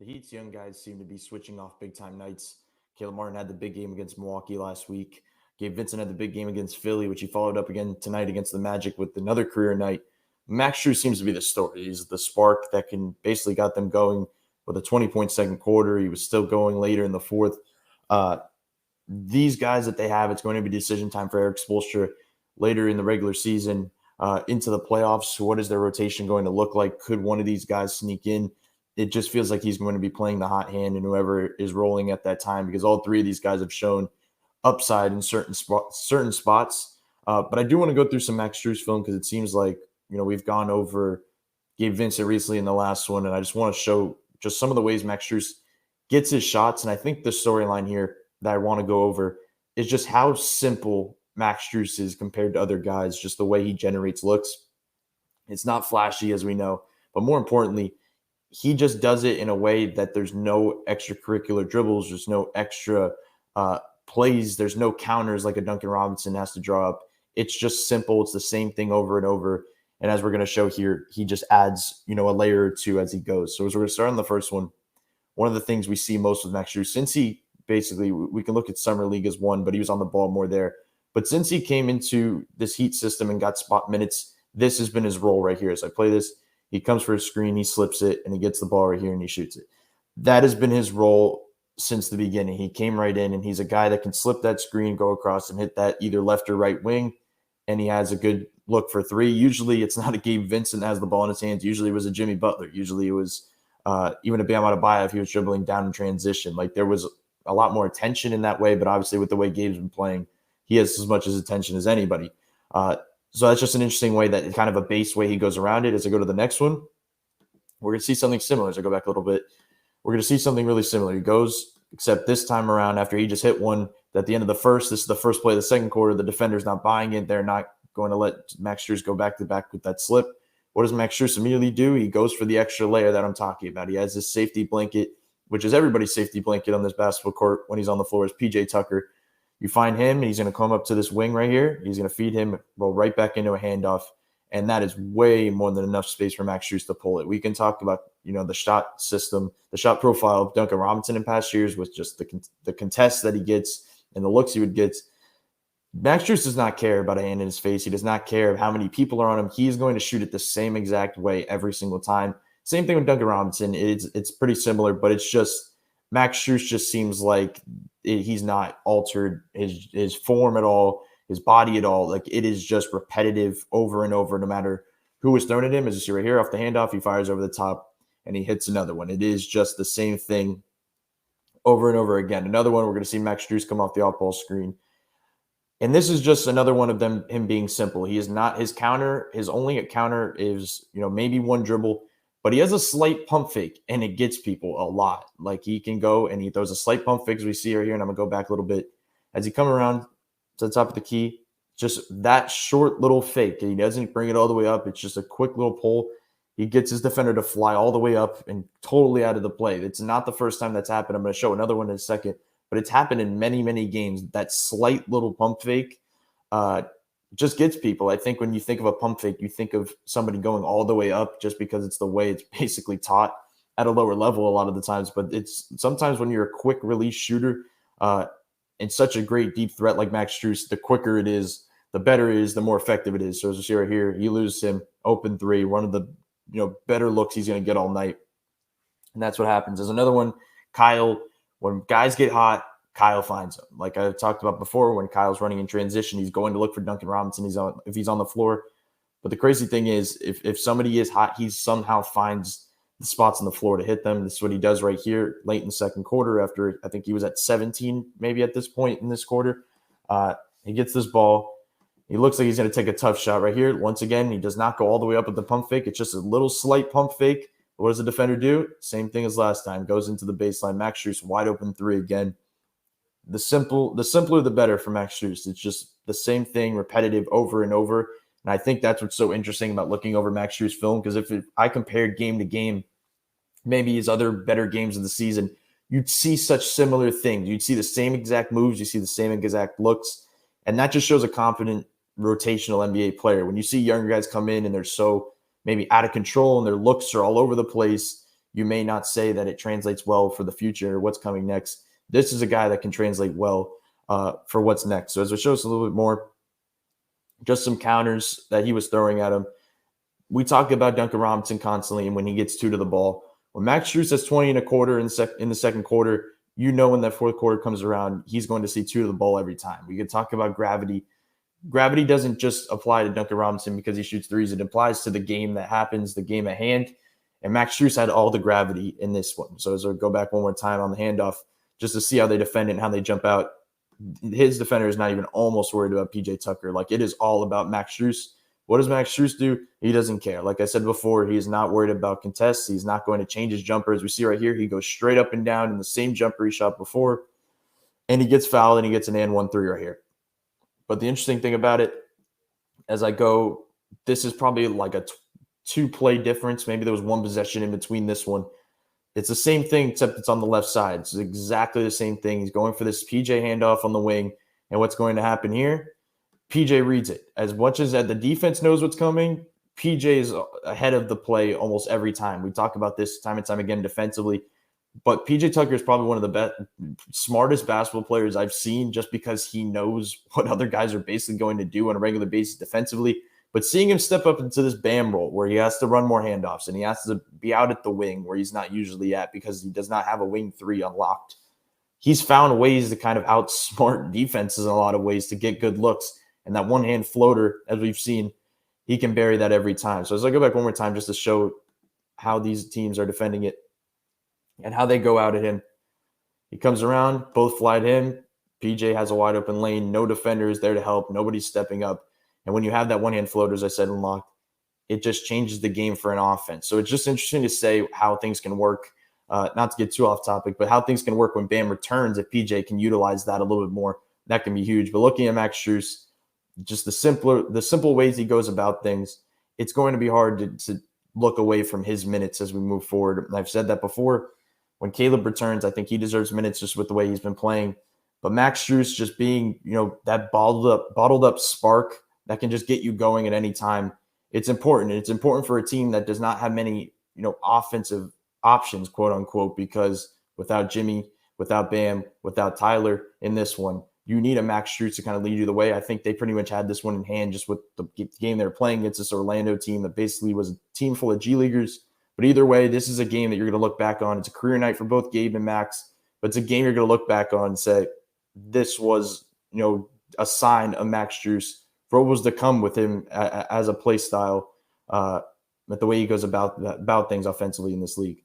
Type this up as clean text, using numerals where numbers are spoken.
The Heat's young guys seem to be switching off big time nights. Caleb Martin had the big game against Milwaukee last week. Gabe Vincent had the big game against Philly, which he followed up again tonight against the Magic with another career night. Max Strus seems to be the story. He's the spark that can basically got them going with a 20-point second quarter. He was still going later in the fourth. Uh, these guys that they have, it's going to be decision time for Eric Spoelstra later in the regular season into the playoffs. What is their rotation going to look like? Could one of these guys sneak in? It just feels like he's going to be playing the hot hand and whoever is rolling at that time, because all three of these guys have shown upside in certain spots. But I do want to go through some Max Strus film because it seems like we've gone over Gabe Vincent recently in the last one, and I just want to show just some of the ways Max Strus gets his shots. And I think the storyline here that I want to go over is just how simple Max Strus is compared to other guys. Just the way he generates looks. It's not flashy, as we know, but more importantly, he just does it in a way that there's no extracurricular dribbles, there's no extra plays, there's no counters like a Duncan Robinson has to draw up. It's just simple. It's the same thing over and over. And as we're going to show here, he just adds, a layer or two as he goes. So as we're going to start on the first one of the things we see most with Max Strus, since he basically, we can look at Summer League as one, but he was on the ball more there. But since he came into this Heat system and got spot minutes, this has been his role right here. As I play this, he comes for a screen, he slips it, and he gets the ball right here and he shoots it. That has been his role since the beginning. He came right in, and he's a guy that can slip that screen, go across, and hit that either left or right wing, and he has a good look for three. Usually it's not a Gabe Vincent that has the ball in his hands. Usually it was a Jimmy Butler. Usually it was even a Bam Adebayo if he was dribbling down in transition. Like, there was a lot more attention in that way, but obviously with the way Gabe's been playing, he has as much as attention as anybody. So that's just an interesting way, that kind of a base way he goes around it. As I go to the next one, we're going to see something similar. As I go back a little bit, we're going to see something really similar. He goes, except this time around, after he just hit one at the end of the first, this is the first play of the second quarter. The defender's not buying it. They're not going to let Max Strus go back to back with that slip. What does Max Strus immediately do? He goes for the extra layer that I'm talking about. He has this safety blanket, which is everybody's safety blanket on this basketball court when he's on the floor, is PJ Tucker. You find him, and he's going to come up to this wing right here. He's going to feed him, roll right back into a handoff, and that is way more than enough space for Max Strus to pull it. We can talk about, the shot system, the shot profile of Duncan Robinson in past years with just the contests that he gets and the looks he would get. Max Strus does not care about a hand in his face. He does not care how many people are on him. He is going to shoot it the same exact way every single time. Same thing with Duncan Robinson. It's pretty similar, but it's just Max Strus just seems like he's not altered his form at all, his body at all. Like, it is just repetitive over and over, no matter who is thrown at him. As you see right here off the handoff, he fires over the top and he hits another one. It is just the same thing over and over again. Another one, we're going to see Max Strus come off the off-ball screen. And this is just another one of him being simple. He is not, his only counter is, maybe one dribble, but he has a slight pump fake, and it gets people a lot. Like, he can go and he throws a slight pump fake, as we see right here, and I'm going to go back a little bit. As he come around to the top of the key, just that short little fake. He doesn't bring it all the way up. It's just a quick little pull. He gets his defender to fly all the way up and totally out of the play. It's not the first time that's happened. I'm going to show another one in a second, but it's happened in many, many games. That slight little pump fake just gets people. I think when you think of a pump fake, you think of somebody going all the way up, just because it's the way it's basically taught at a lower level a lot of the times. But it's sometimes when you're a quick release shooter and such a great deep threat like Max Strus, the quicker it is, the better it is, the more effective it is. So as you see right here, he loses him, open three, one of the better looks he's going to get all night. And that's what happens. There's another one, Kyle. When guys get hot, Kyle finds him. Like I talked about before, when Kyle's running in transition, he's going to look for Duncan Robinson. If he's on the floor. But the crazy thing is, if somebody is hot, he somehow finds the spots on the floor to hit them. This is what he does right here late in the second quarter, after I think he was at 17 maybe at this point in this quarter. He gets this ball. He looks like he's going to take a tough shot right here. Once again, he does not go all the way up with the pump fake. It's just a little slight pump fake. What does the defender do? Same thing as last time. Goes into the baseline. Max Strus, wide open three again. The simpler, the better for Max Strus. It's just the same thing, repetitive over and over. And I think that's what's so interesting about looking over Max Strus' film, because if I compared game to game, maybe his other better games of the season, you'd see such similar things. You'd see the same exact moves. You see the same exact looks. And that just shows a confident rotational NBA player. When you see younger guys come in and they're so maybe out of control and their looks are all over the place, you may not say that it translates well for the future or what's coming next. This is a guy that can translate well for what's next. So as it shows a little bit more, just some counters that he was throwing at him. We talk about Duncan Robinson constantly, and when he gets 2 to the ball. When Max Strus has 20 and a quarter in the second quarter, you know when that fourth quarter comes around, he's going to see 2 to the ball every time. We could talk about gravity. Gravity doesn't just apply to Duncan Robinson because he shoots threes. It applies to the game that happens, the game at hand. And Max Strus had all the gravity in this one. So as I go back one more time on the handoff, just to see how they defend it and how they jump out, his defender is not even almost worried about PJ Tucker. Like, it is all about Max Strus. What does Max Strus do? He doesn't care. Like I said before, he is not worried about contests. He's not going to change his jumper. As we see right here, he goes straight up and down in the same jumper he shot before, and he gets fouled, and he gets an and 1-3 right here. But the interesting thing about it, as I go, this is probably like a 2-play difference. Maybe there was one possession in between this one. It's the same thing, except it's on the left side. It's exactly the same thing. He's going for this PJ handoff on the wing. And what's going to happen here? PJ reads it. As much as the defense knows what's coming, PJ is ahead of the play almost every time. We talk about this time and time again defensively. But PJ Tucker is probably one of the smartest basketball players I've seen, just because he knows what other guys are basically going to do on a regular basis defensively. But seeing him step up into this BAM role where he has to run more handoffs and he has to be out at the wing where he's not usually at because he does not have a wing 3 unlocked, he's found ways to kind of outsmart defenses in a lot of ways to get good looks. And that one-hand floater, as we've seen, he can bury that every time. So as I go back one more time just to show how these teams are defending it and how they go out at him. He comes around, both fly to him. PJ has a wide open lane. No defender is there to help. Nobody's stepping up. And when you have that one-hand floater, as I said, unlocked, it just changes the game for an offense. So it's just interesting to say how things can work, not to get too off topic, but how things can work when Bam returns. If PJ can utilize that a little bit more, that can be huge. But looking at Max Strus, just the simple ways he goes about things, it's going to be hard to look away from his minutes as we move forward. And I've said that before. When Caleb returns, I think he deserves minutes just with the way he's been playing. But Max Strus just being, that bottled up spark that can just get you going at any time. It's important. It's important for a team that does not have many, offensive options, quote unquote, because without Jimmy, without Bam, without Tyler in this one, you need a Max Strus to kind of lead you the way. I think they pretty much had this one in hand just with the game they were playing against this Orlando team that basically was a team full of G Leaguers. But either way, this is a game that you're going to look back on. It's a career night for both Gabe and Max, but it's a game you're going to look back on and say, this was, a sign of Max Strus for what was to come with him as a play style, but the way he goes about things offensively in this league.